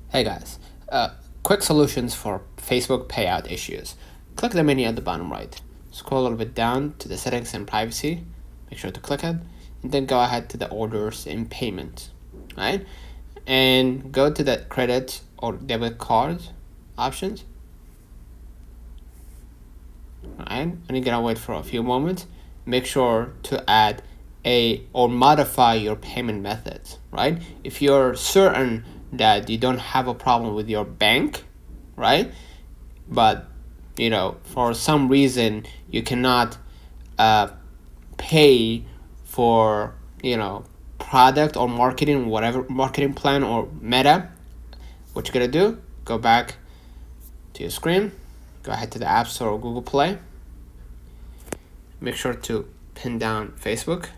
Hey guys, quick solutions for Facebook payout issues. Click the menu at the bottom right. Scroll a little bit down to the settings and privacy. Make sure to click it, and then go ahead to the orders and payment, right? And go to the credit or debit card options, right? And you're gonna wait for a few moments. Make sure to add or modify your payment methods, right? If you're certain that you don't have a problem with your bank, right? But for some reason you cannot pay for product or marketing, whatever marketing plan or meta, what you're gonna do, go back to your screen, go ahead to the App Store or Google Play, make sure to pin down Facebook,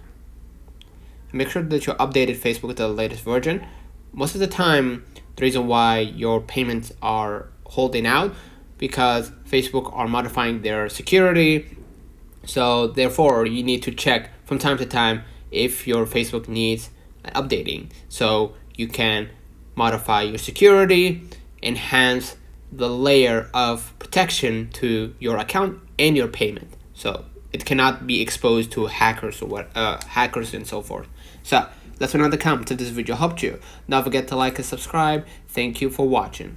make sure that you updated Facebook with the latest version. Most of the time, the reason why your payments are holding out because Facebook are modifying their security. So therefore, you need to check from time to time if your Facebook needs updating. So you can modify your security, enhance the layer of protection to your account and your payment. So it cannot be exposed to hackers or hackers and so forth. So let me know in the comments if this video helped you. Don't forget to like and subscribe. Thank you for watching.